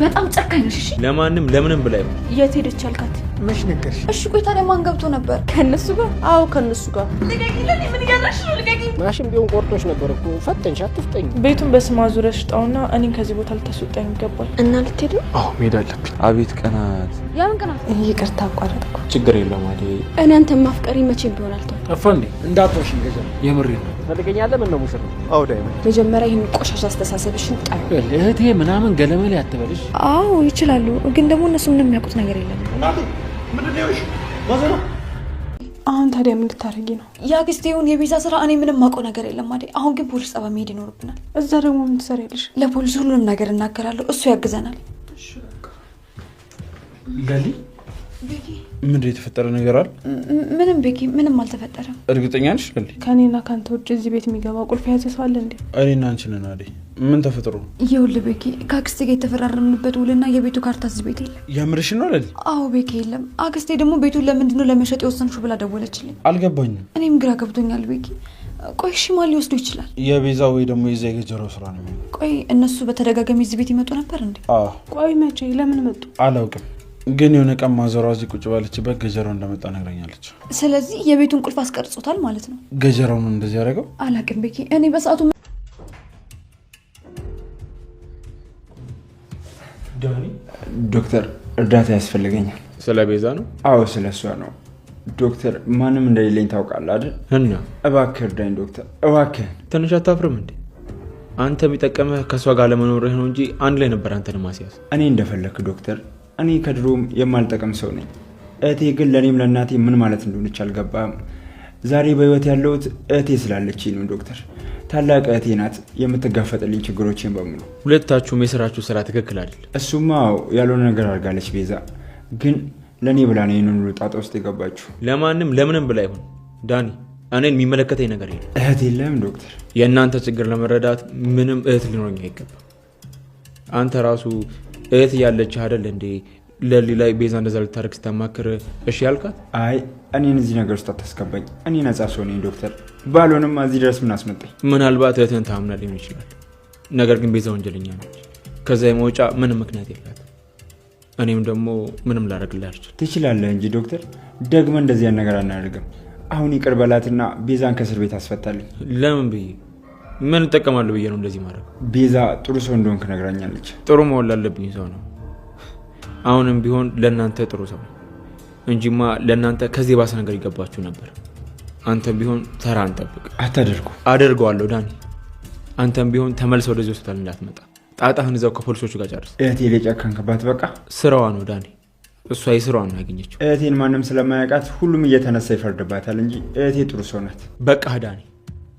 በጣም ጨካኝ ነሽ። እሺ ለማንም ለምንም ብላ ይሆን የት ሄደች አልካት? መች ነገርሽ? እሺ ቆይ ታዲያ ማን ገብቶ ነበር? ከነሱ ጋር? አዎ ከነሱ ጋር። ልቀቂልኝ። ምን እያደረግሽ ነው? ልቀቂኝ። ማሽን ቢሆን ቆርጦሽ ነበር እኮ። ፈተንሽ አትፍጠኝ። ቤቱን በስማ ዙረሽ ጣውና እኔን ከዚህ ቦታ ልታስወጣኝ ይገባል። እና ልትሄዱ? አዎ መሄድ አለብኝ። አቤት ቀናት። ያምን ቀናት? ይቅርታ አቋረጥኩ። ችግር የለውም አይደል? እኔ አንተን ማፍቀሪ መቼም ቢሆን አልተው። ጠፋ እንዴ? እንዳትዋሽ ገዛ። የምሬ ነው። ፈልገኛለህ? ምን ነው ሙሽራ? አዎ ዳይመንድ። መጀመሪያ ይሄን ቆሻሻ አስተሳሰብሽን ጣል። እህቴ ምናምን ገለመሌ አትበልሽ። አዎ ይችላሉ፣ ግን ደግሞ እነሱ ምንም የሚያውቁት ነገር የለም። ምንድነው? እሺ ማዘሮ አሁን ታዲያ ምን ልታረጊ ነው? የአክስቴውን የቤዛ ስራ እኔ ምንም ማውቀው ነገር የለም አይደል? አሁን ግን ፖሊስ ጣቢያ መሄድ ይኖርብናል። እዛ ደግሞ ምን ትሰሪያለሽ? ለፖሊስ ሁሉንም ነገር እናገራለሁ፣ እሱ ያግዘናል። ገሊ ምንድን የተፈጠረ ነገር አለ? ምንም ቤኪ፣ ምንም አልተፈጠረም። እርግጠኛ ነሽ ገሊ? ከኔና ካንተ ውጭ እዚህ ቤት የሚገባ ቁልፍ የያዘ ሰው አለ እንዴ? እኔና አንቺ ነን አይደል? ምን ተፈጥሮ? ይኸውልህ ቤኪ፣ ከአክስቴ ጋር የተፈራረምንበት ውልና የቤቱ ካርታ እዚህ ቤት የለም። የምርሽ ነው ለሊ? አዎ ቤኪ የለም። አክስቴ ደግሞ ቤቱን ለምንድን ነው ለመሸጥ የወሰንሽው ብላ ደወለችልኝ። አልገባኝም። እኔም ግራ ገብቶኛል ቤኪ። ቆይ እሺ ማን ሊወስዱ ይችላል? የቤዛ ወይ ደግሞ የዛ የገጀራው ስራ ነው። ቆይ እነሱ በተደጋጋሚ እዚህ ቤት ይመጡ ነበር እንዴ? አዎ። ቆይ መቼ? ለምን መጡ? አላውቅም፣ ግን የሆነ ቀን ማዘሯ እዚህ ቁጭ ባለችበት ገጀራው እንደመጣ ነግራኛለች። ስለዚህ የቤቱን ቁልፍ አስቀርጾታል ማለት ነው። ገጀራው ነው እንደዚህ ያደረገው? አላውቅም ቤኪ፣ እኔ በሰዓቱ ዶክተር እርዳታ ያስፈልገኛል። ስለ ቤዛ ነው? አዎ ስለሷ ነው ዶክተር። ማንም እንደሌለኝ ታውቃለህ አይደል? እና እባክህ እርዳኝ ዶክተር እባክህ። ትንሽ አታፍርም እንዴ? አንተ የሚጠቀመህ ከሷ ጋር ለመኖርህ ነው እንጂ አንድ ላይ ነበር አንተን ማስያዝ። እኔ እንደፈለክ ዶክተር። እኔ ከድሮም የማልጠቅም ሰው ነኝ። እህቴ ግን ለእኔም ለእናቴ ምን ማለት እንደሆነች አልገባም። ዛሬ በህይወት ያለሁት እህቴ ስላለችኝ ነው ዶክተር። ታላቅ እህቴ ናት የምትጋፈጥልኝ ችግሮችን በሙሉ። ሁለታችሁም የስራችሁ ስራ ትክክል አይደል? እሱማ ያልሆነ ነገር አድርጋለች ቤዛ፣ ግን ለእኔ ብላ ነው ይህንን ሁሉ ጣጣ ውስጥ የገባችሁ። ለማንም ለምንም ብላ ይሆን ዳኒ፣ እኔን የሚመለከተኝ ነገር የለም። እህት የለም ዶክተር? የእናንተ ችግር ለመረዳት ምንም እህት ሊኖረኝ አይገባም። አንተ ራሱ እህት ያለች አይደል እንዴ ለሊ ላይ ቤዛ እንደዛ ልታረግ ስታማክር እሺ ያልካት? አይ እኔን እዚህ ነገር ውስጥ አታስገባኝ። እኔ ነጻ ሰው ነኝ ዶክተር። ባልሆንም እዚህ ድረስ ምን አስመጣኝ? ምናልባት እህትን ታምና ሊሆን ይችላል፣ ነገር ግን ቤዛ ወንጀለኛ ነች። ከዛ የመውጫ ምንም ምክንያት የላት። እኔም ደግሞ ምንም ላደርግልህ አልችልም። ትችላለህ እንጂ ዶክተር፣ ደግመህ እንደዚህ ያን ነገር አናደርግም። አሁን ይቅር በላትና ቤዛን ከእስር ቤት አስፈታልኝ። ለምን ብዬ ምን እጠቀማለሁ ብዬ ነው እንደዚህ ማድረግ? ቤዛ ጥሩ ሰው እንደሆንክ ነግራኛለች። ጥሩ መሆን ላለብኝ ሰው ነው። አሁንም ቢሆን ለእናንተ ጥሩ ሰው እንጂማ ለእናንተ ከዚህ ባሰ ነገር ይገባችሁ ነበር። አንተም ቢሆን ተራ አንጠብቅ። አታደርጉ። አደርገዋለሁ ዳኒ። አንተም ቢሆን ተመልሰው ወደዚህ ሆስፒታል እንዳትመጣ። ጣጣህን እዛው ከፖሊሶቹ ጋር ጨርስ። እህቴ ለጨከንክባት በቃ። ስራዋ ነው ዳኒ፣ እሷ የስራዋን ነው ያገኘችው። እህቴን ማንም ስለማያውቃት ሁሉም እየተነሳ ይፈርድባታል እንጂ እህቴ ጥሩ ሰው ናት። በቃ ዳኒ፣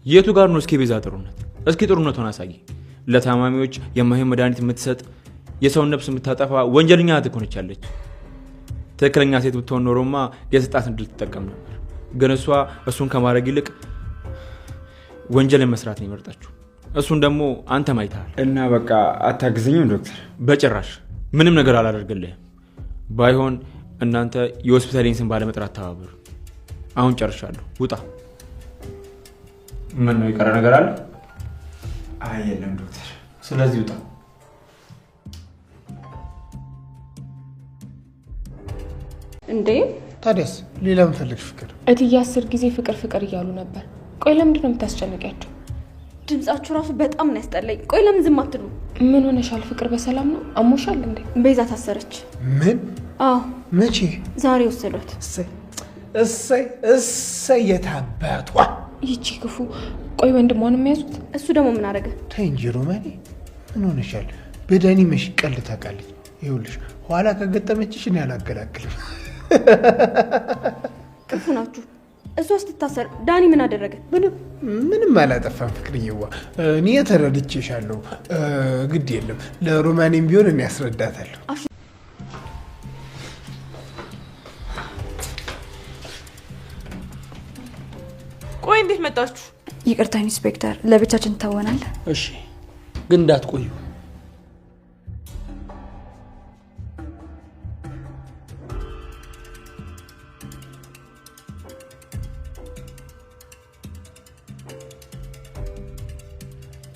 የቱ ጋር ነው እስኪ ቤዛ ጥሩነት? እስኪ ጥሩነቷን አሳይ። ለታማሚዎች የማይሆን መድኃኒት የምትሰጥ የሰውን ነፍስ የምታጠፋ ወንጀለኛ ትኮነች ያለች። ትክክለኛ ሴት ብትሆን ኖሮማ የስጣት እንድል ትጠቀም ነበር። ግን እሷ እሱን ከማድረግ ይልቅ ወንጀልን መስራት ነው የመረጠችው። እሱን ደግሞ አንተ ማይተሃል። እና በቃ አታግዘኝም ዶክተር? በጭራሽ ምንም ነገር አላደርግልህም። ባይሆን እናንተ የሆስፒታሌን ስም ባለመጥራት ተባበሩ። አሁን ጨርሻለሁ፣ ውጣ። ምን ነው የቀረ ነገር አለ? አይ የለም ዶክተር። ስለዚህ ውጣ። እንዴ ታዲያስ ሌላ ምን ፈለግሽ? ፍቅር እትዬ 10 ጊዜ ፍቅር ፍቅር እያሉ ነበር። ቆይ ለምንድን ነው የምታስጨንቂያቸው? ድምጻችሁ ራሱ በጣም ነው ያስጠላኝ። ቆይ ለምን ዝም አትሉ? ምን ሆነሻል? ፍቅር በሰላም ነው? አሞሻል እንዴ? ቤዛ ታሰረች። ምን? አዎ መቼ? ዛሬ ወሰዷት። እሰይ የታባቷ ይቺ ክፉ። ቆይ ወንድሟን የሚያዙት? እሱ ደግሞ ምን አደረገ? ተይ እንጂ ሮማኔ፣ ምን ሆነሻል? በዳኒ መሽ ቀልድ ታውቃለች። ይኸውልሽ ኋላ ከገጠመችሽ እኔ አላገላግልም። ክፉ ናችሁ። እሷ ስትታሰር ዳኒ ምን አደረገ? ምንም አላጠፋም ፍቅርዬዋ። እኔ ተረድቼሻለሁ። ግድ የለም ለሮማኔም ቢሆን እኔ ያስረዳታለሁ። ቆይ እንዴት መጣችሁ? ይቅርታ ኢንስፔክተር፣ ለብቻችን ተወናል። እሺ ግን እንዳትቆዩ።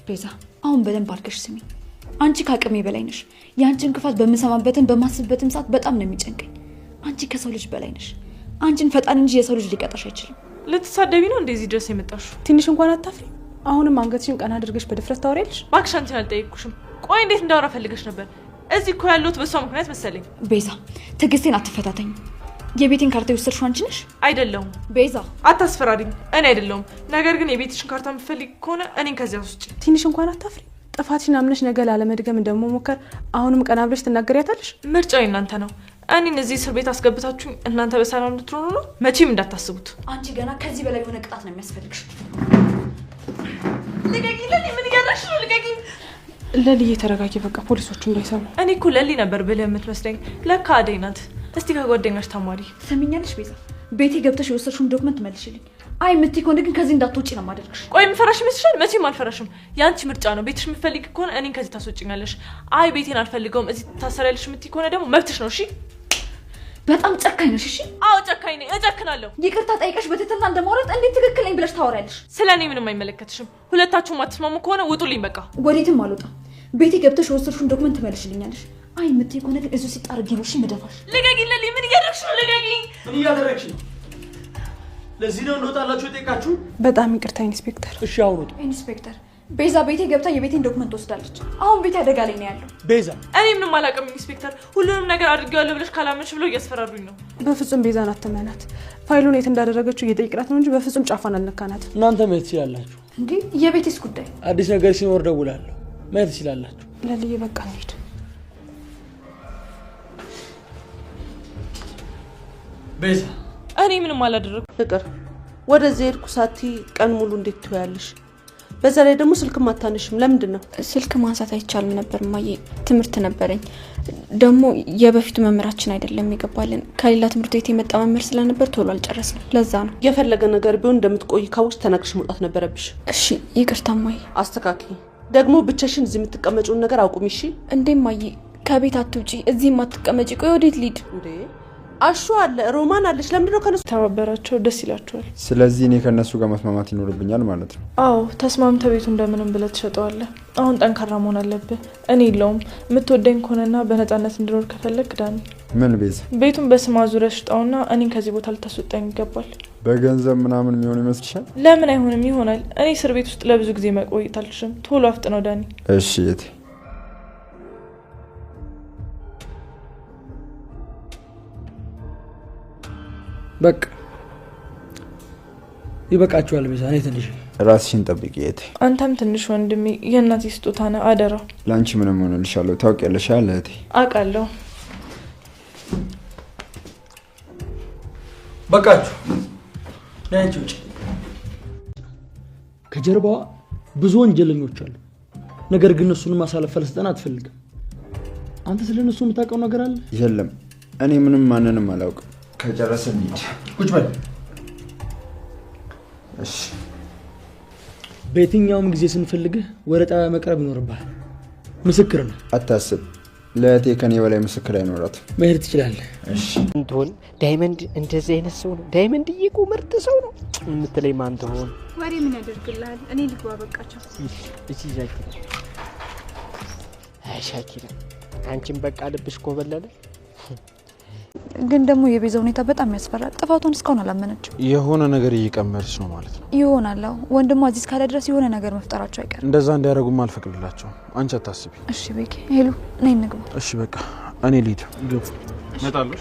ቤዛ አሁን በደንብ አድርገሽ ስሚ። አንቺ ካቅሜ በላይ ነሽ። ያንቺን ክፋት በመሰማበትም በማስበትም ሰዓት በጣም ነው የሚጨንቀኝ። አንቺ ከሰው ልጅ በላይ ነሽ። አንቺን ፈጣን እንጂ የሰው ልጅ ሊቀጣሽ አይችልም። ልትሳደቢ ነው እንደዚህ ድረስ የመጣሽው? ትንሽ እንኳን አታፍሪ? አሁንም አንገትሽን ቀና አድርገሽ በድፍረት ታወሪያለሽ? እባክሽ አንቺን አልጠየቅኩሽም። ቆይ እንዴት እንዳወራ ፈልገሽ ነበር? እዚህ እኮ ያለሁት በሷ ምክንያት መሰለኝ። ቤዛ ትዕግስቴን አትፈታተኝ። የቤቴን ካርታ የወሰድሽው አንቺ ነሽ? አይደለሁም ቤዛ አታስፈራሪኝ። እኔ አይደለሁም። ነገር ግን የቤትሽን ካርታ የምትፈልጊ ከሆነ እኔን ከዚያ ውስጥ ትንሽ እንኳን አታፍሪ? ጥፋትሽን አምነሽ ነገ ላለመድገም እንደመሞከር አሁንም ቀና ብለሽ ትናገሪያታለሽ? ምርጫው እናንተ ነው። እኔን እዚህ እስር ቤት አስገብታችሁኝ እናንተ በሰላም ልትሆኑ ነው? መቼም እንዳታስቡት። አንቺ ገና ከዚህ በላይ የሆነ ቅጣት ነው የሚያስፈልግሽ። ልቀቂ ለሊ! ምን እያደረግሽ ነው? ልቀቂ ለልዬ ተረጋጊ፣ በቃ ፖሊሶቹ እንዳይሰሙ። እኔ እኮ ለሊ ነበር ብለህ የምትመስለኝ፣ ለካ አደይ ናት። እስቲ ከጓደኛሽ ተማሪ። ሰሚኛለሽ ቤዛ፣ ቤቴ ገብተሽ የወሰድሽውን ዶክመንት መልሽልኝ። አይ የምትይ ከሆነ ግን ከዚህ እንዳትወጪ ነው የማደርግሽ። ቆይ የምፈራሽ ይመስልሻል? መቼም አልፈራሽም። ያንቺ ምርጫ ነው። ቤትሽ የምትፈልጊ ከሆነ እኔን ከዚህ ታስወጪኛለሽ። አይ ቤቴን አልፈልገውም እዚህ ታሰሪያለሽ የምትይ ከሆነ ደግሞ መብትሽ ነው። እሺ በጣም ጨካኝ ነሽ። እሺ አዎ ጨካኝ ነኝ፣ እጨክናለሁ። ይቅርታ ጠይቀሽ በትህትና እንደማውራት እንዴት ትክክል ነኝ ብለሽ ታወሪያለሽ? ስለ እኔ ምንም አይመለከትሽም። ሁለታችሁም አትስማሙ ከሆነ ውጡልኝ በቃ። ወዴትም አልወጣም። ቤቴ ገብተሽ የወሰድሽውን ዶክመንት መልሽልኛለሽ። አይ የምትይ ከሆነ ግን እዚሁ ሲጣርጊ ነው። እሺ መደፋሽ። ልቀቂ ለሊ! ምን እያደረግሽ ነው? ልቀቂ! ምን እያደረግሽ ነው? ለዚህ ነው እንወጣላችሁ የጠየቃችሁ? በጣም ይቅርታ ኢንስፔክተር። እሺ አውሩት። ኢንስፔክተር ቤዛ ቤቴ ገብታ የቤቴን ዶክመንት ወስዳለች። አሁን ቤቴ አደጋ ላይ ነው ያለው። ቤዛ እኔ ምንም አላውቅም ኢንስፔክተር። ሁሉንም ነገር አድርጌዋለሁ ብለሽ ካላመንሽ ብለው እያስፈራሩኝ ነው። በፍጹም ቤዛን አትመናት። ፋይሉን የት እንዳደረገችው እየጠየቅናት ነው እንጂ በፍጹም ጫፏን አልነካናት። እናንተ መሄድ ትችላላችሁ። እንዴ የቤቴስ ጉዳይ? አዲስ ነገር ሲኖር ደውላለሁ። መሄድ ትችላላችሁ። ለልዬ በቃ እንሂድ። ቤዛ እኔ ምንም አላደረኩም። ፍቅር ወደዚህ ሄድኩ ሳቲ ቀን ሙሉ እንዴት ትያለሽ? በዛ ላይ ደግሞ ስልክ ማታነሽም ለምንድን ነው? ስልክ ማንሳት አይቻልም ነበር ማየ፣ ትምህርት ነበረኝ። ደግሞ የበፊቱ መምህራችን አይደለም ይገባልን፣ ከሌላ ትምህርት ቤት የመጣ መምህር ስለነበር ቶሎ አልጨረስንም። ለዛ ነው። የፈለገ ነገር ቢሆን እንደምትቆይ ካወቅሽ ተናግረሽ መውጣት ነበረብሽ። እሺ ይቅርታ ማየ። አስተካክሊ። ደግሞ ብቻሽን እዚህ የምትቀመጪውን ነገር አቁሚ እሺ? እንዴ ማየ፣ ከቤት አትውጪ፣ እዚህ ማትቀመጪ። ቆይ ወዴት ልሂድ እንዴ? አሹ አለ፣ ሮማን አለች። ለምንድን ነው ከነሱ ተባበራቸው? ደስ ይላቸዋል። ስለዚህ እኔ ከነሱ ጋር መስማማት ይኖርብኛል ማለት ነው? አዎ ተስማምተህ ቤቱ እንደምንም ብለህ ትሸጠዋለህ። አሁን ጠንካራ መሆን አለብህ። እኔ የለውም የምትወደኝ ከሆነና በነፃነት እንድኖር ከፈለግ ዳኒ፣ ምን ቤዛ? ቤቱን በስማ ዙሪያ ሽጣውና እኔን ከዚህ ቦታ ልታስወጣኝ ይገባል። በገንዘብ ምናምን የሚሆን ይመስልሻል? ለምን አይሆንም? ይሆናል። እኔ እስር ቤት ውስጥ ለብዙ ጊዜ መቆየት አልችልም። ቶሎ አፍጥነው ዳኒ። እሺ የቴ በቃ ይበቃችኋል። ቤዛ እኔ ትንሽ ራስሽን ጠብቂ የቴ። አንተም ትንሽ ወንድሜ የእናቴ ስጦታ ነህ፣ አደራ። ለአንቺ ምንም ሆነልሻለሁ ታውቂያለሽ አለ እቴ። አውቃለሁ። በቃችሁ ናንቺ ውጭ። ከጀርባዋ ብዙ ወንጀለኞች አሉ። ነገር ግን እነሱን ማሳለፍ ፈለስጠን አትፈልግም። አንተ ስለነሱ የምታውቀው ነገር አለ? የለም እኔ ምንም ማንንም አላውቅም። ከጨረሰን እንሂድ። ቁጭ በል። እሺ በየትኛውም ጊዜ ስንፈልግህ ወደ ጣቢያ መቅረብ ይኖርብሃል። ምስክር ነው። አታስብ፣ ለእቴ ከኔ በላይ ምስክር አይኖራትም። መሄድ ትችላለህ። እሺ እንትሆን ዳይመንድ እንደዚህ አይነት ሰው ነው። ዳይመንድ እየቁ ምርጥ ሰው ነው የምትለኝ ማን ትሆን? ወሬ ምን ያደርግልሃል? እኔ ልግባ በቃቸው። እሺ ሻኪራ፣ አይ ሻኪራ አንቺም በቃ ልብሽ ኮበለለ። ግን ደግሞ የቤዛ ሁኔታ በጣም ያስፈራል። ጥፋቷን እስካሁን አላመነችም። የሆነ ነገር እየቀመረች ነው ማለት ነው። ይሆናል። ወንድሟ እዚህ እስካለ ድረስ የሆነ ነገር መፍጠራቸው አይቀርም። እንደዛ እንዲያደርጉም አልፈቅድላቸውም። አንቺ አታስቢ። እሺ ቤኪ፣ ሄሉ ነይ እንግባ። እሺ በቃ እኔ ልሂድ። ግቡ። እመጣለሁ።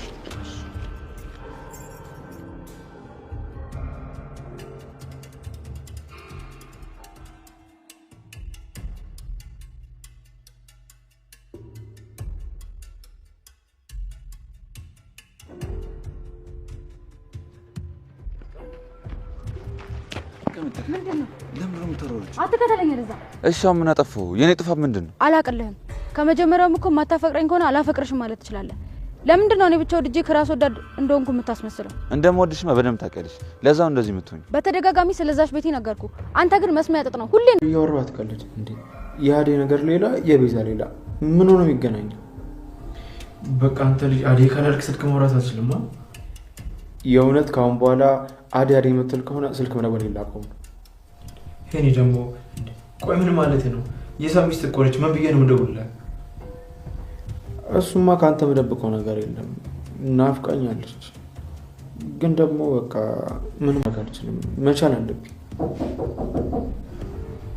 አትከተለኝ ለዛ። እሺ ምን አጠፉ? የኔ ጥፋት ምንድነው? አላቅልህም። ከመጀመሪያውም እኮ ማታፈቅረኝ ከሆነ አላፈቅርሽም ማለት ትችላለህ። ለምንድን ነው እኔ ብቻ ወድጄ ከራስ ወዳድ እንደሆንኩ የምታስመስለው? እንደምወድሽማ በደንብ ታውቂያለሽ። ለዛው እንደዚህ የምትሆኝ። በተደጋጋሚ ስለዛሽ ቤቴ ነገርኩ። አንተ ግን መስሚያ ጥጥ ነው። ሁሌ እያወራህ ትቀልድ እንዴ? የአዴ ነገር ሌላ፣ የቤዛ ሌላ። ምን ሆነ የሚገናኘው? በቃ አንተ ልጅ አዴ ካላልክ ስልክ ማውራት አትችልም። የእውነት ካሁን በኋላ አዴ የምትል ከሆነ ስልክ መደወል የላቀውም። እኔ ደግሞ ቆይ ምን ማለት ነው? የሰው ሚስት እኮ ነች። ምን ብዬ ነው የምደውልላት? እሱማ ከአንተ የምደብቀው ነገር የለም። ናፍቃኛለች፣ ግን ደግሞ በቃ ምንም ማድረግ አልችልም። መቻል አለብኝ።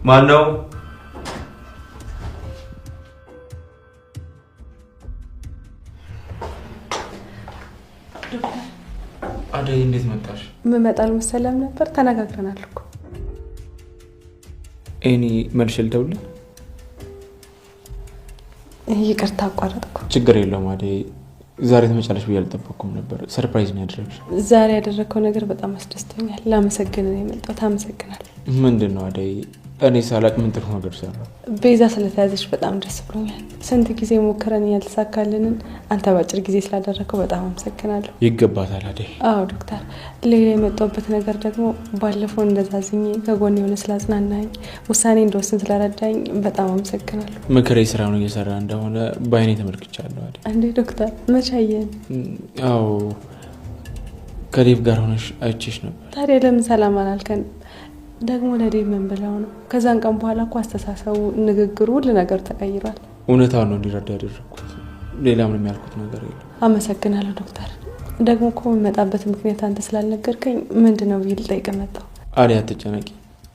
ማን ነው? አደይ እንዴት መጣሽ? ምመጣል መሰለም ነበር። ተነጋግረናል እኮ። እኔ መልሼ ልደውልልህ? ይቅርታ አቋረጥኩ። ችግር የለውም አደይ። ዛሬ ትመጫለሽ ብዬ አልጠበቅኩም ነበር። ሰርፕራይዝ ነው ያደረግሽ። ዛሬ ያደረግከው ነገር በጣም አስደስቶኛል። ላመሰግን ነው የመጣሁት። አመሰግናለሁ። ምንድን ነው አደይ? እኔ ሳላቅ ምን ጥሩ ነገር ሰራ? ቤዛ ስለተያዘች በጣም ደስ ብሎኛል። ስንት ጊዜ ሞክረን ያልተሳካልንን አንተ ባጭር ጊዜ ስላደረግከው በጣም አመሰግናለሁ። ይገባታል አደይ። አዎ ዶክተር፣ ሌላ የመጣሁበት ነገር ደግሞ ባለፈው እንደዛዝኝ ከጎን የሆነ ስላጽናናኝ ውሳኔ እንደወስን ስለረዳኝ በጣም አመሰግናለሁ። ምክሬ ስራውን እየሰራ እንደሆነ በአይኔ ተመልክቻለሁ አደይ። እንዴ ዶክተር፣ መቼ አየን? አዎ ከዴቭ ጋር ሆነሽ አይቼሽ ነበር። ታዲያ ለምን ሰላም አላልከን? ደግሞ ለዴቭ ምን ብለው ነው? ከዛን ቀን በኋላ እኮ አስተሳሰቡ፣ ንግግሩ፣ ሁሉ ነገር ተቀይሯል። እውነታውን ነው እንዲረዳ ያደረግኩት። ሌላ ምንም ያልኩት ነገር የለም። አመሰግናለሁ ዶክተር። ደግሞ እኮ የምመጣበት ምክንያት አንተ ስላልነገርከኝ ምንድን ነው ብዬ ልጠይቅ መጣሁ። አደይ አትጨነቂ።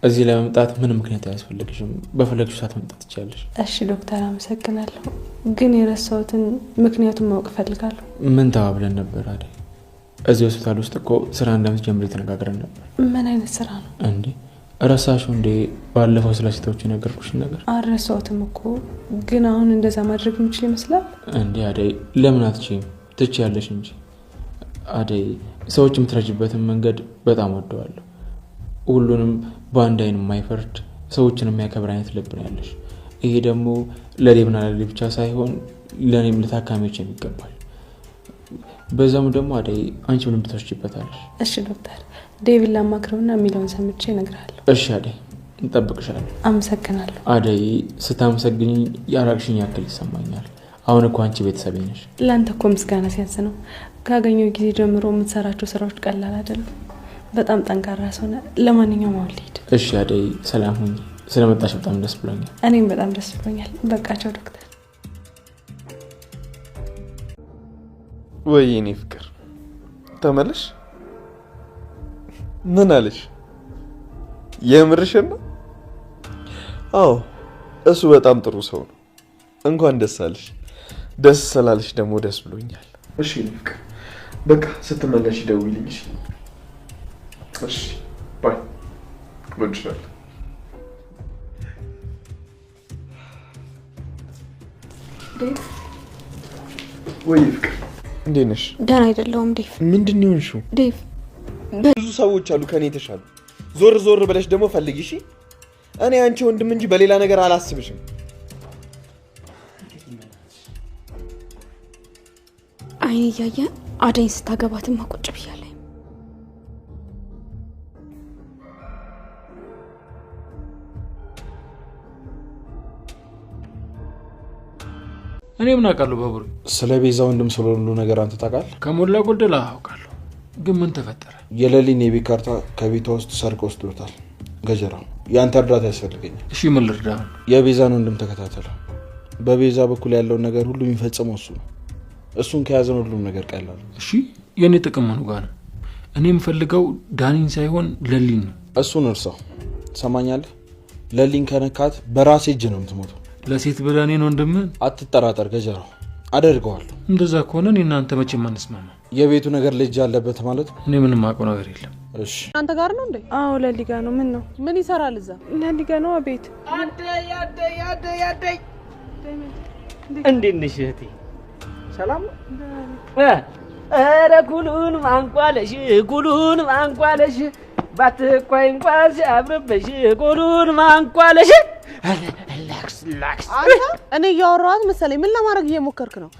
እዚህ ለመምጣት ምንም ምክንያት አያስፈልግሽም። በፈለግሽ ሰዓት መምጣት ትችያለሽ። እሺ ዶክተር አመሰግናለሁ። ግን የረሳሁትን ምክንያቱን ማወቅ እፈልጋለሁ። ምን ተባብለን ነበር አደይ? እዚህ ሆስፒታል ውስጥ እኮ ስራ እንደምትጀምሪ ተነጋግረን ነበር። ምን አይነት ስራ ነው እንዴ? ረሳሽው እንዴ? ባለፈው ስለ ሴቶች የነገርኩሽን ነገር። አልረሳሁትም እኮ፣ ግን አሁን እንደዛ ማድረግ የምችል ይመስላል እንዴ? አደይ ለምን አትችይም? ትችያለሽ እንጂ አደይ። ሰዎች የምትረጅበትን መንገድ በጣም ወደዋለሁ። ሁሉንም በአንድ አይን የማይፈርድ ሰዎችን የሚያከብር አይነት ልብ ነው ያለሽ። ይሄ ደግሞ ለሌብና ለሌ ብቻ ሳይሆን ለእኔም ለታካሚዎች የሚገባል። በዛም ደግሞ አደይ አንቺ ምንም ትወስጂበታለሽ። እሺ ዶክተር፣ ዴቪድ ላማክረውና የሚለውን ሰምቼ እነግርሃለሁ። እሺ አደይ፣ እንጠብቅሻለሁ። አመሰግናለሁ። አደይ ስታመሰግኝ ያራቅሽኝ ያክል ይሰማኛል። አሁን እኮ አንቺ ቤተሰቤ ነሽ። ለአንተ እኮ ምስጋና ሲያንስ ነው። ካገኘው ጊዜ ጀምሮ የምትሰራቸው ስራዎች ቀላል አይደሉም። በጣም ጠንካራ ሰው ነህ። ለማንኛውም አሁን ልሂድ። እሺ አደይ፣ ሰላም ሁኚ። ስለመጣሽ በጣም ደስ ብሎኛል። እኔም በጣም ደስ ብሎኛል። በቃቸው ዶክተር። ወይ እኔ ፍቅር ተመለሽ። ምን አለሽ? የምርሽን ነው? አዎ እሱ በጣም ጥሩ ሰው ነው። እንኳን ደስ አለሽ። ደስ ስላለሽ ደግሞ ደስ ብሎኛል። እሺ እኔ ፍቅር በቃ ስትመለሽ ደውይልኝ። እሺ ባይ። ወድሻለሁ። ዴቭ ወይ ፍቅር እንዴት ነሽ? ደህና አይደለሁም ዴቭ። ምንድን ነው የሆንሽው? ዴቭ ብዙ ሰዎች አሉ ከኔ የተሻሉ። ዞር ዞር ብለሽ ደግሞ ፈልጊ እሺ። እኔ አንቺ ወንድም እንጂ በሌላ ነገር አላስብሽም። አይኔ እያየ አደይን ስታገባትም ቁጭ ብያለሁ። እኔ ምን አውቃለሁ ባቡሬ? ስለ ቤዛ ወንድም ስለሁሉ ነገር አንተ ታውቃለህ? ከሞላ ጎደል አውቃለሁ። ግን ምን ተፈጠረ? የሌሊን የቤት ካርታ ከቤቷ ውስጥ ሰርቀው ወስዶታል። ገጀራው ያንተ እርዳታ ያስፈልገኛል። እሺ ምን ልርዳ? የቤዛን ወንድም ተከታተለው። በቤዛ በኩል ያለውን ነገር ሁሉ የሚፈጽመው እሱ ነው። እሱን ከያዘን ሁሉም ነገር ቀላል። እሺ የኔ ጥቅም ምኑ ጋር ነው? እኔ የምፈልገው ዳኒን ሳይሆን ለሊን ነው። እሱን እርሳው። ሰማኛለህ? ለሊን ከነካት በራሴ እጅ ነው የምትሞተው። ለሴት ብለህ እኔን ወንድምህን አትጠራጠር ገጀራው፣ አደርገዋለሁ። እንደዛ ከሆነ እኔ እናንተ መቼም አንስማማ። የቤቱ ነገር ልጅ አለበት ማለት እኔ ምንም አውቀው ነገር የለም። እሺ አንተ ጋር ነው እንዴ? አዎ ለሊ ጋር ነው። ምን ነው? ምን ይሰራል እዛ? ለሊ ጋር ነው ቤት። አደይ እንዴት ነሽ እህቴ? ሰላም ነው? ኧረ ኩሉን ማንቋለሽ፣ ኩሉን ማንቋለሽ፣ ባትኳይ እንኳን ሲያምርብሽ፣ ኩሉን ማንቋለሽ። ላክስ አንተ እኔ እያወራኋት መሰለኝ። ምን ለማድረግ እየሞከርክ ነው?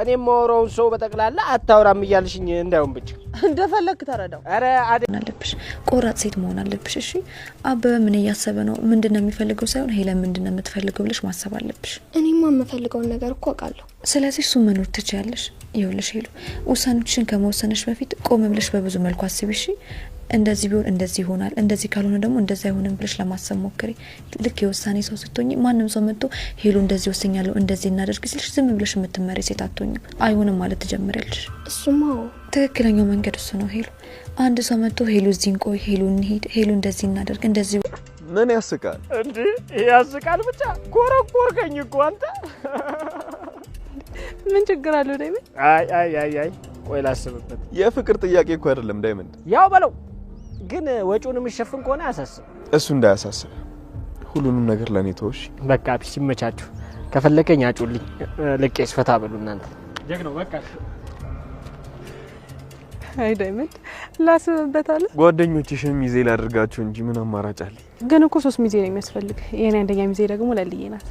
እኔ የማወራውን ሰው በጠቅላላ አታውራም እያልሽኝ እንዳይሆን ብቻ እንደፈለግክ ተረዳው። ኧረ አለብሽ ቆራጥ ሴት መሆን አለብሽ። እሺ አበበ ምን እያሰበ ነው፣ ምንድነው የሚፈልገው ሳይሆን ሄለን ምንድነው የምትፈልገው ብለሽ ማሰብ አለብሽ። እኔማ የምፈልገውን ነገር እኮ አውቃለሁ። ስለዚህ እሱ መኖር ትችያለሽ። ይኸውልሽ ሄሉ ውሳኔዎችሽን ከመወሰንሽ በፊት ቆም ብለሽ በብዙ መልኩ አስቢ። እሺ እንደዚህ ቢሆን እንደዚህ ይሆናል፣ እንደዚህ ካልሆነ ደግሞ እንደዛ አይሆንም ብለሽ ለማሰብ ሞክሪ። ልክ የውሳኔ ሰው ስትሆኚ ማንም ሰው መጥቶ ሄሉ እንደዚህ ወስኛለሁ እንደዚህ እናደርግ ሲልሽ ዝም ብለሽ የምትመሪ ሴት አትሆኝም። አይሆንም ማለት ትጀምሪያለሽ። እሱማ ትክክለኛው መንገድ እሱ ነው ሄሉ። አንድ ሰው መጥቶ ሄሉ እዚህ እንቆይ፣ ሄሉ እንሂድ፣ ሄሉ እንደዚህ እናደርግ እንደዚህ ምን ያስቃል እንዴ? ያስቃል ብቻ ኮረኮርከኝ እኮ አንተ። ምን ችግር አለው ዳይመንድ? አይ ቆይ ላስብበት። የፍቅር ጥያቄ እኮ አይደለም ዳይመንድ። ያው በለው ግን ወጪውን የሚሸፍን ከሆነ አያሳስብ። እሱ እንዳያሳስብ ሁሉንም ነገር ለኔ ተወሽ። በቃ ቢስ ይመቻችሁ። ከፈለከኝ አጩልኝ ለቄስ ፈታ በሉ እናንተ ጀግናው። በቃ አይ ዳይመንድ ላስብበት አለ። ጓደኞችሽን ሚዜ ላድርጋቸው እንጂ ምን አማራጭ አለ? ግን እኮ 3 ሚዜ ነው የሚያስፈልግ። የኔ አንደኛ ሚዜ ደግሞ ለልዬ ናት።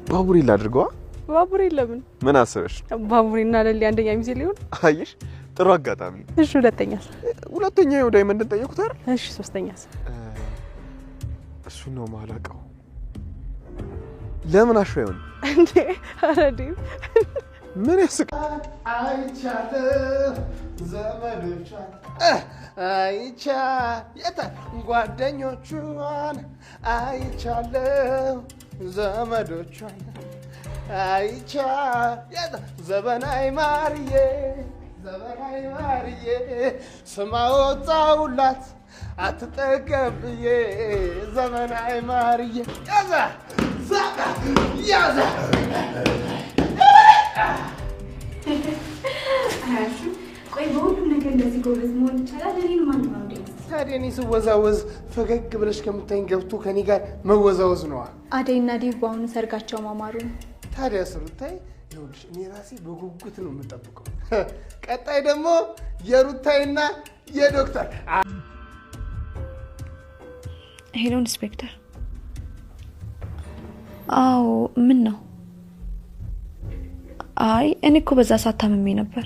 ባቡሬ ላድርገዋ። ባቡሬ ለምን? ምን አሰበሽ? ባቡሬና ለሊ አንደኛ ሚዜ ሊሆን? አየሽ ጥሩ አጋጣሚ። እሺ ሁለተኛስ? ሁለተኛ ይኸው ዳይመንድን ጠየቁት አይደል? እሺ ሶስተኛስ? እሱ ነው ማላቀው። ለምን አሽየውን እንዴ? አረዲ ምን ያስቅ? አይቻለሁ ዘመዶቿን አይቻ የታ ጓደኞቿን አይቻለሁ ዘመዶቿን አይቻ የታ ዘበናይ ማርዬ ስማ ወጣውላት አትጠገብዬ ዘመናይ ማርዬ ያዛ ዛጋ ያዛ አያሹ ቆይ በሁሉም ነገር እንደዚህ ጎበዝ መሆን ይቻላል? እኔን ማን ነው እንዴ? ታዲያ እኔ ስወዛወዝ ፈገግ ብለሽ ከምታይኝ ገብቶ ከኔ ጋር መወዛወዝ ነዋ። አደይና ዴቭ በአሁኑ ሰርጋቸው ማማሩ ነው። ታዲያ ስሩታይ ይኸውልሽ እኔ ራሴ በጉጉት ነው የምጠብቀው። ቀጣይ ደግሞ የሩታይና የዶክተር ሄሎ ኢንስፔክተር። አዎ ምን ነው? አይ እኔ እኮ በዛ ሰዓት ታምሜ ነበር።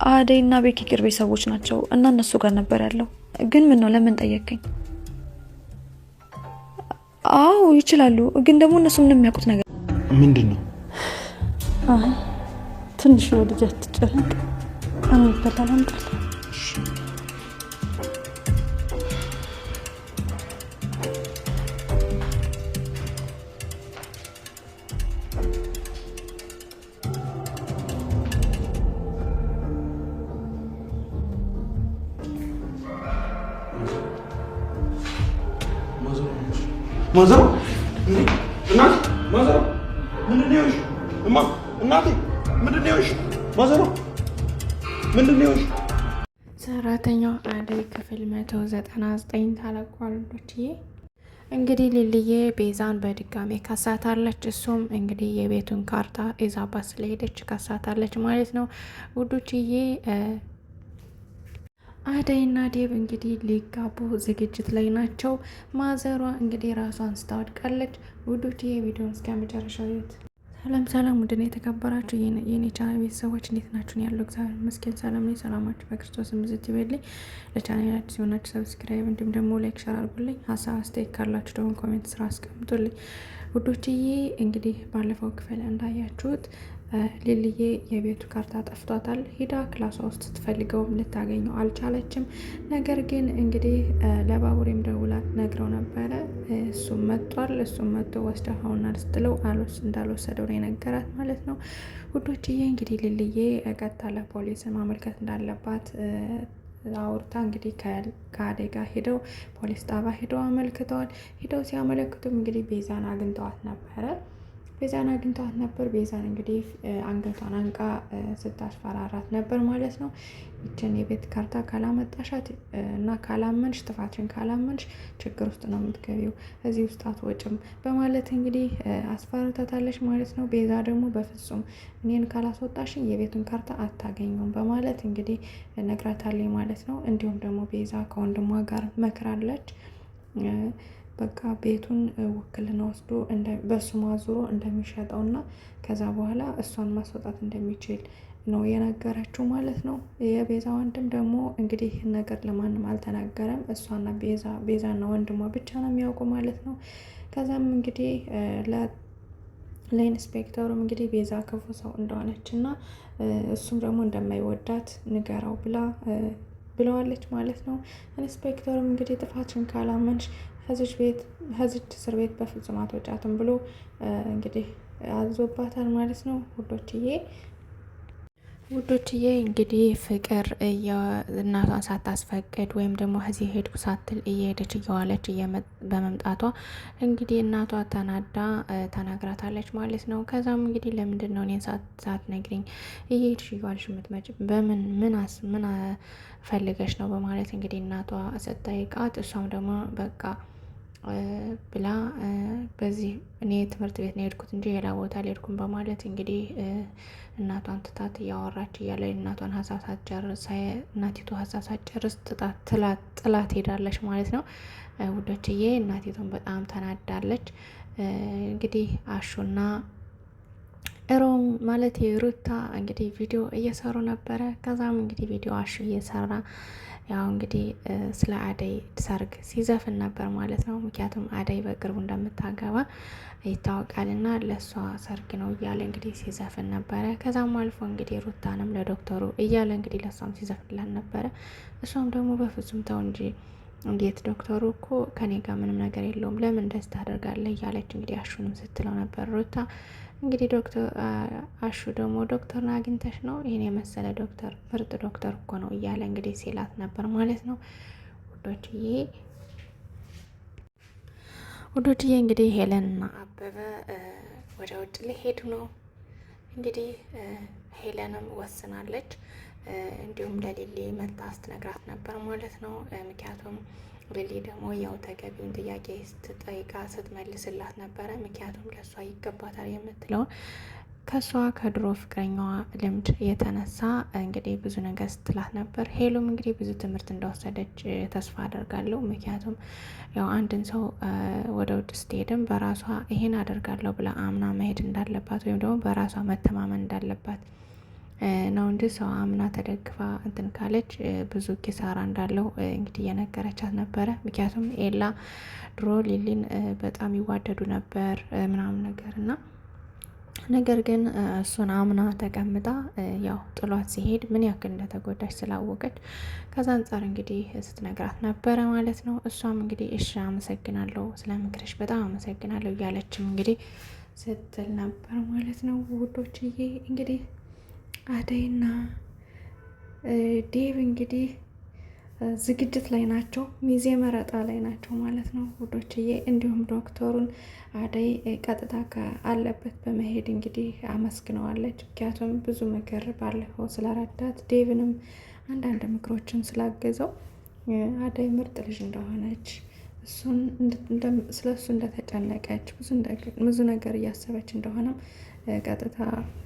አደይና ቤኪ ቅርቤ ሰዎች ናቸው እና እነሱ ጋር ነበር ያለው። ግን ምን ነው ለምን ጠየቀኝ? አዎ ይችላሉ፣ ግን ደግሞ እነሱ ምንም የሚያውቁት ነገር ምንድነው? አይ ትንሽ ነው ልጅ አትጨነቅ። አሁን ይፈታል። ማዘሩ እናቴ ማዘሩ ምንድነው? እማ እናቴ ምንድነው? ማዘሩ ምንድነው? ሰራተኛው አደይ ክፍል 199 ታለቋል። ልጆችዬ እንግዲህ ሊልዬ ቤዛን በድጋሜ ካሳታለች። እሱም እንግዲህ የቤቱን ካርታ ይዛባት ስለሄደች ካሳታለች ማለት ነው ውዶችዬ። አደይና ዴብ እንግዲህ ሊጋቡ ዝግጅት ላይ ናቸው። ማዘሯ እንግዲህ ራሷን ስታወድቃለች። ውዶችዬ ቪዲዮን እስከ መጨረሻው ይዩት። ሰላም ውድና የተከበራችሁ የኔ ቻናል ቤተሰቦች እንዴት ናችሁን? ያለው እግዚአብሔር ይመስገን ሰላም ነኝ። ሰላማችሁ በክርስቶስ ምዝት ይበልኝ። ለቻናል አዲስ የሆናችሁ ሰብስክራይብ እንዲሁም ደግሞ ላይክ ሸር አድርጉልኝ። ሀሳብ አስተያየት ካላችሁ ደግሞ ኮሜንት ስራ አስቀምጡልኝ ውዶችዬ። እንግዲህ ባለፈው ክፍል እንዳያችሁት ሊልዬ የቤቱ ካርታ ጠፍቷታል። ሂዳ ክላሷ ውስጥ ስትፈልገውም ልታገኘው አልቻለችም። ነገር ግን እንግዲህ ለባቡሬም ደውላ ነግረው ነበረ። እሱም መጥቷል። እሱም መጥቶ ወስደኸውና ስትለው እንዳልወሰደው ነው የነገራት ማለት ነው ውዶችዬ። እንግዲህ ሊልዬ ቀጥታ ለፖሊስ ማመልከት እንዳለባት አውርታ እንግዲህ ከአደይ ጋር ሄደው ፖሊስ ጣቢያ ሄደው አመልክተዋል። ሄደው ሲያመለክቱም እንግዲህ ቤዛን አግኝተዋት ነበረ። ቤዛን አግኝተዋት ነበር። ቤዛን እንግዲህ አንገቷን አንቃ ስታስፈራራት ነበር ማለት ነው። ይችን የቤት ካርታ ካላመጣሻት እና ካላመንሽ ጥፋትሽን ካላመንሽ ችግር ውስጥ ነው የምትገቢው፣ እዚህ ውስጥ አትወጭም በማለት እንግዲህ አስፈራርታታለች ማለት ነው። ቤዛ ደግሞ በፍጹም እኔን ካላስወጣሽኝ የቤቱን ካርታ አታገኘውም በማለት እንግዲህ ነግራታለች ማለት ነው። እንዲሁም ደግሞ ቤዛ ከወንድሟ ጋር መክራለች። በቃ ቤቱን ውክልና ወስዶ በስሟ ዙሮ እንደሚሸጠውና ከዛ በኋላ እሷን ማስወጣት እንደሚችል ነው የነገረችው ማለት ነው። የቤዛ ወንድም ደግሞ እንግዲህ ይህን ነገር ለማንም አልተናገረም። እሷና ቤዛና ወንድሟ ብቻ ነው የሚያውቁ ማለት ነው። ከዛም እንግዲህ ለኢንስፔክተሩም እንግዲህ ቤዛ ክፉ ሰው እንደሆነች እና እሱም ደግሞ እንደማይወዳት ንገረው ብለዋለች ማለት ነው። ኢንስፔክተሩም እንግዲህ ጥፋትሽን ካላመንሽ ከዚች እስር ቤት በፍጹም አትወጫትም ብሎ እንግዲህ አዞባታል ማለት ነው። ውዶችዬ እንግዲህ ፍቅር እናቷን ሳታስፈቅድ ወይም ደግሞ ከዚህ ሄድኩ ሳትል እየሄደች እየዋለች በመምጣቷ እንግዲህ እናቷ ተናዳ ተናግራታለች ማለት ነው። ከዛም እንግዲህ ለምንድን ነው እኔን ሳትነግሪኝ እየሄድሽ እየዋልሽ የምትመጪ ምን ፈልገሽ ነው በማለት እንግዲህ እናቷ ስጠይቃት እሷም ደግሞ በቃ ብላ በዚህ እኔ ትምህርት ቤት ነው የሄድኩት እንጂ ሌላ ቦታ አልሄድኩም በማለት እንግዲህ እናቷን ትታት እያወራች እያለ እናቷን ሀሳብ ሳትጨርስ እናቲቱ ሀሳብ ሳትጨርስ ጥላት ሄዳለች ማለት ነው። ውዶችዬ እናቲቱን በጣም ተናዳለች። እንግዲህ አሹና ሮም ማለት ሩታ እንግዲህ ቪዲዮ እየሰሩ ነበረ። ከዛም እንግዲህ ቪዲዮ አሹ እየሰራ ያው እንግዲህ ስለ አደይ ሰርግ ሲዘፍን ነበር ማለት ነው። ምክንያቱም አደይ በቅርቡ እንደምታገባ ይታወቃልና ለእሷ ሰርግ ነው እያለ እንግዲህ ሲዘፍን ነበረ። ከዛም አልፎ እንግዲህ ሩታንም ለዶክተሩ እያለ እንግዲህ ለእሷም ሲዘፍንላት ነበረ። እሷም ደግሞ በፍጹም ተው እንጂ እንዴት ዶክተሩ እኮ ከኔ ጋር ምንም ነገር የለውም ለምን እንደዚህ ታደርጋለህ እያለች እንግዲህ አሹንም ስትለው ነበር ሩታ። እንግዲህ አሹ ደግሞ ዶክተርን አግኝተሽ ነው ይህን የመሰለ ዶክተር ምርጥ ዶክተር እኮ ነው እያለ እንግዲህ ሲላት ነበር ማለት ነው። ውዶችዬ እንግዲህ ሄለንና አበበ ወደ ውጭ ሊሄዱ ነው። እንግዲህ ሄለንም ወስናለች። እንዲሁም ለሊሊ መታ ስትነግራት ነበር ማለት ነው። ምክንያቱም ሊሊ ደግሞ ያው ተገቢውን ጥያቄ ስትጠይቃ ስትመልስላት ነበረ። ምክንያቱም ለእሷ ይገባታል የምትለውን ከእሷ ከድሮ ፍቅረኛዋ ልምድ የተነሳ እንግዲህ ብዙ ነገር ስትላት ነበር። ሄሎም እንግዲህ ብዙ ትምህርት እንደወሰደች ተስፋ አደርጋለሁ። ምክንያቱም ያው አንድን ሰው ወደ ውጭ ስትሄድም በራሷ ይሄን አደርጋለሁ ብላ አምና መሄድ እንዳለባት ወይም ደግሞ በራሷ መተማመን እንዳለባት ነው እንጂ ሰው አምና ተደግፋ እንትን ካለች ብዙ ኪሳራ እንዳለው እንግዲህ እየነገረቻት ነበረ። ምክንያቱም ኤላ ድሮ ሊሊን በጣም ይዋደዱ ነበር ምናምን ነገር እና ነገር ግን እሱን አምና ተቀምጣ ያው ጥሏት ሲሄድ ምን ያክል እንደተጎዳች ስላወቀች ከዛ አንጻር እንግዲህ ስትነግራት ነበረ ማለት ነው። እሷም እንግዲህ እሺ አመሰግናለሁ፣ ስለ ምክርሽ በጣም አመሰግናለሁ እያለችም እንግዲህ ስትል ነበር ማለት ነው። ውዶችዬ እንግዲህ አደይና ዴቭ እንግዲህ ዝግጅት ላይ ናቸው፣ ሚዜ መረጣ ላይ ናቸው ማለት ነው ውዶችዬ። እንዲሁም ዶክተሩን አደይ ቀጥታ አለበት በመሄድ እንግዲህ አመስግነዋለች። ምክንያቱም ብዙ ምክር ባለፈው ስለረዳት ዴቭንም አንዳንድ ምክሮችን ስላገዘው አደይ ምርጥ ልጅ እንደሆነች ስለ እሱ እንደተጨነቀች ብዙ ነገር እያሰበች እንደሆነም ቀጥታ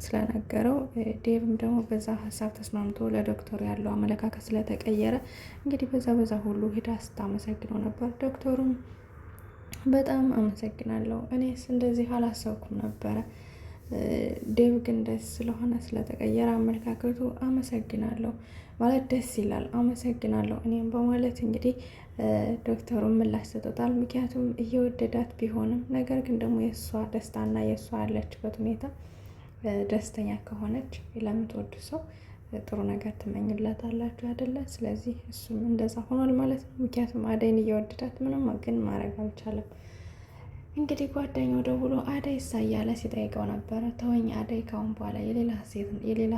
ስለነገረው ዴቭም ደግሞ በዛ ሀሳብ ተስማምቶ ለዶክተሩ ያለው አመለካከት ስለተቀየረ እንግዲህ በዛ ሁሉ ሂዳ ስታመሰግነው ነበር። ዶክተሩም በጣም አመሰግናለሁ፣ እኔስ እንደዚህ አላሰብኩም ነበረ፣ ዴቭ ግን ደስ ስለሆነ ስለተቀየረ አመለካከቱ አመሰግናለሁ ማለት ደስ ይላል፣ አመሰግናለሁ እኔም በማለት እንግዲህ ዶክተሩን ምላሽ ሰጥቶታል። ምክንያቱም እየወደዳት ቢሆንም ነገር ግን ደግሞ የእሷ ደስታና የእሷ ያለችበት ሁኔታ ደስተኛ ከሆነች ለምትወዱ ሰው ጥሩ ነገር ትመኝላታላችሁ አይደለ? ስለዚህ እሱም እንደዛ ሆኗል ማለት ነው። ምክንያቱም አደይን እየወደዳት ምንም ግን ማድረግ አልቻለም። እንግዲህ ጓደኛው ደውሎ አደይ እያለ ሲጠይቀው ነበረ። ተወኝ አደይ ካሁን በኋላ የሌላ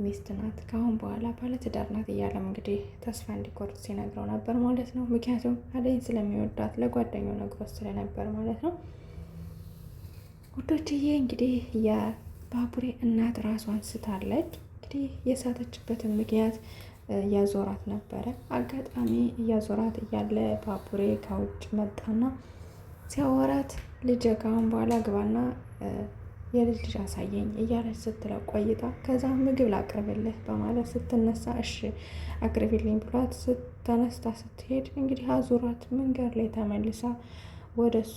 ሚስት ናት፣ ካሁን በኋላ ባለትዳር ናት እያለም እንግዲህ ተስፋ እንዲቆርጥ ሲነግረው ነበር ማለት ነው። ምክንያቱም አደይን ስለሚወዳት ለጓደኛው ነግሮት ስለነበር ማለት ነው። ውዶችዬ እንግዲህ የባቡሬ እናት ራሷን ስታለች። እንግዲህ የሳተችበትን ምክንያት እያዞራት ነበረ። አጋጣሚ እያዞራት እያለ ባቡሬ ከውጭ መጣና ሲያወራት ልጄ ካሁን በኋላ ግባና የልጅ ልጅ አሳየኝ እያለች ስትለው ቆይታ ከዛ ምግብ ላቅርብልህ በማለት ስትነሳ እሺ አቅርቢልኝ ብሏት ተነስታ ስትሄድ እንግዲህ አዙራት መንገድ ላይ ተመልሳ ወደሱ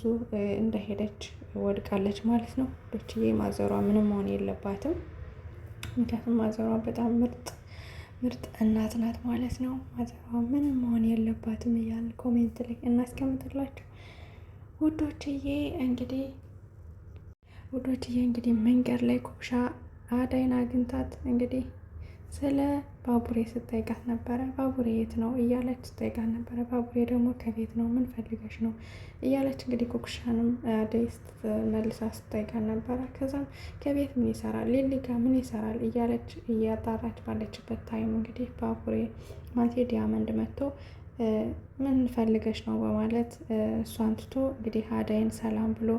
እንደሄደች ወድቃለች ማለት ነው። ዶችዬ ማዘሯ ምንም መሆን የለባትም። ምክንያቱም ማዘሯ በጣም ምርጥ እናት ናት ማለት ነው። ማዘሯ ምንም መሆን የለባትም እያልን ኮሜንት ላይ እናስቀምጥላችሁ ውዶችዬ። እንግዲህ መንገድ ላይ ኩብሻ አዳይን አግኝታት እንግዲህ ስለ ባቡሬ ስጠይቃት ነበረ። ባቡሬ የት ነው እያለች ስጠይቃት ነበረ። ባቡሬ ደግሞ ከቤት ነው፣ ምን ፈልገሽ ነው እያለች እንግዲህ ኩኩሻንም አደይ መልሳ ስጠይቃት ነበረ። ከዛም ከቤት ምን ይሰራል፣ ሊሊ ጋ ምን ይሰራል እያለች እያጣራች ባለችበት ታይም እንግዲህ ባቡሬ ማለቴ ዲያመንድ መጥቶ ምን ፈልገሽ ነው በማለት እሷን ትቶ እንግዲህ አደይን ሰላም ብሎ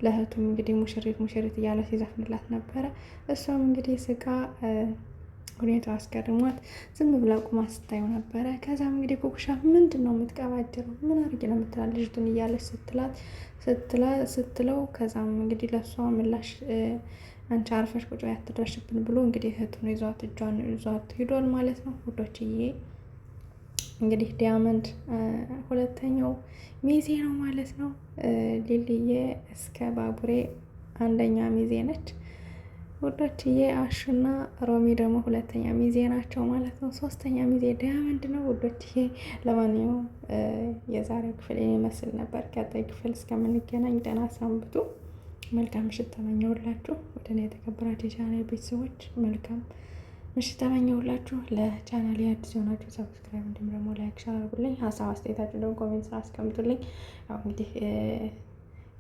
ለእህቱም እንግዲህ ሙሽሪት እያለ ሲዘፍንላት ነበረ። እሷም እንግዲህ ስቃ ሁኔታው አስገርሟት ዝም ብላ ቁማ ስታየው ነበረ። ከዛም እንግዲህ ኩኩሻ ምንድን ነው የምትቀባጅረው? ምን አድርጌ ነው የምትላት ልጅቱን እያለች ስትለው ከዛም እንግዲህ ለእሷ ምላሽ አንቺ አርፈሽ ቁጭ በይ አትደርሽብን ብሎ እንግዲህ እህቱን እጇን ይዟት ሄዷል ማለት ነው ውዶችዬ። እንግዲህ ዲያመንድ ሁለተኛው ሚዜ ነው ማለት ነው። ሊልዬ እስከ ባቡሬ አንደኛ ሚዜ ነች ውዶችዬ። አሹና ሮሚ ደግሞ ሁለተኛ ሚዜ ናቸው ማለት ነው። ሶስተኛ ሚዜ ዲያመንድ ነው ውዶችዬ። ለማንኛውም የዛሬው ክፍል ይመስል ነበር። ቀጣይ ክፍል እስከምንገናኝ ደህና ሰንብቱ። መልካም ምሽት ተመኘሁላችሁ። ወደ እኔ የተከበራችሁ የቻናሌ ቤተሰቦች መልካም ምሽት ተመኘሁላችሁ። ለቻናሌ አዲስ የሆናችሁ ሰብስክራይብ እንዲሁም ደግሞ ላይክ ሸር አድርጉልኝ። ሀሳብ አስተያየታችሁ ደግሞ ኮሜንት ስራ አስቀምጡልኝ። ያው እንግዲህ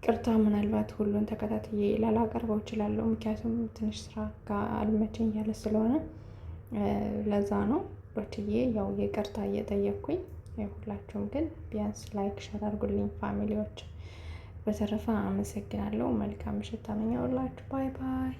ቅርታ ምናልባት ሁሉን ተከታትዬ ላላቀርበው እችላለሁ። ምክንያቱም ትንሽ ስራ ጋር አልመቸኝ ያለ ስለሆነ ለዛ ነው ዶችዬ ያው የቅርታ እየጠየቅኩኝ። ሁላችሁም ግን ቢያንስ ላይክ ሸር አድርጉልኝ ፋሚሊዎች። በተረፈ አመሰግናለሁ። መልካም ምሽት ተመኘሁላችሁ። ባይ ባይ።